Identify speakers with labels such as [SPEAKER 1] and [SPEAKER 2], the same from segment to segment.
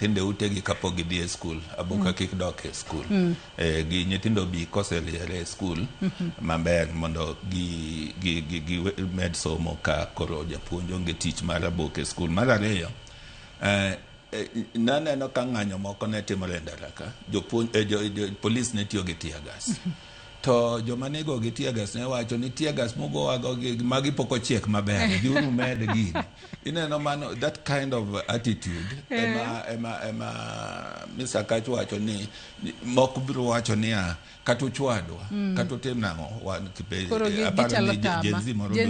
[SPEAKER 1] tinde utegi kapok gidhi e skul abuka kik dok e skul gi nyithindo bi koseliere e skul maber mondo gi med somo ka koro japuonj onge tich mar abuka e skul. Mar ariyo, naneno ka ng'anyo moko ne timore e ndara ka, polis ne tiyo gi tear gas to joma nego gi tear gas ne wacho ni tear gas mugo magi pok ochiek maber, diuru med gini. Ineno mano, that kind of attitude ema Mr. Kach wacho ni moko biro wacho ni kata uchwadwa kata utim nang'o wan aparo ni Gen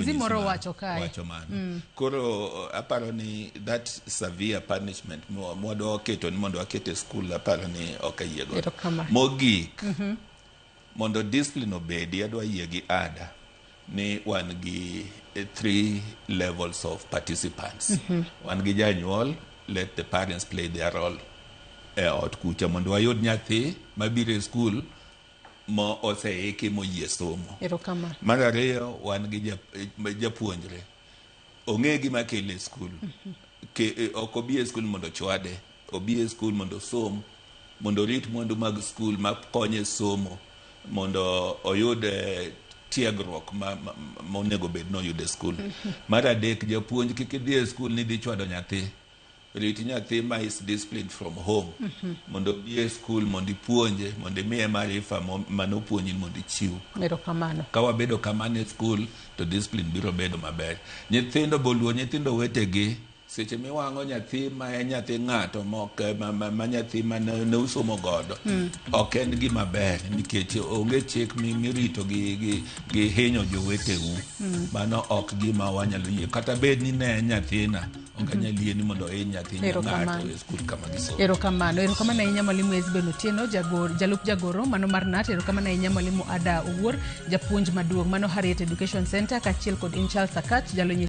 [SPEAKER 1] Z moro wacho mano. Koro aparo ni that severe punishment mwadwa keto ni mondo wakete skul, aparo ni ok ayiego. Mogik mondo discipline obedi, adwa yie gi ada ni wan gi 3 levels of participants. Wan gi janyuol, let the parents play their role e ot kucha mondo wayud nyathi mabiro e skul mo oseiki moyie somo. Mar ariyo, wan gi japuonjre, ong'e gima kele skul, ok obi e skul mondo chwade, obi e skul mondo som, mondo rit mwandu mag skul makonye somo, mondo oyud tiegruok monego bed no oyude skul. Mar adek, japuonj kik idhi e skul ni dhi chwado nyathi, rit nyathi ma is disciplined from home mondo bi e skul mondo ipuonje, mondo imiye marifa manopuonji mondo ichiw. Ka wabedo kamano e skul to discipline biro bedo maber. Nyithindo boluo nyithindo wetegi, seche miwang'o nyathi ma en nyathi ng'ato ma nyathi ma ne usomo godo, ok en gima ber nikech onge chik mirito gi hinyo joweteu. Mano ok gima wanyalo yie, kata bed ni ne en nyathina ok anyal yie ni mondo hiny nyathi ng'ato e skul kama gisomo.
[SPEAKER 2] Erokamano ahinya Mwalimu Ezben Otieno, jalup jagoro mano mar NAT. Erokamano ahinya Mwalimu Ada Owuor, japuonj maduong' mano Harriet Education Center, kaachiel kod Inchal Sakat,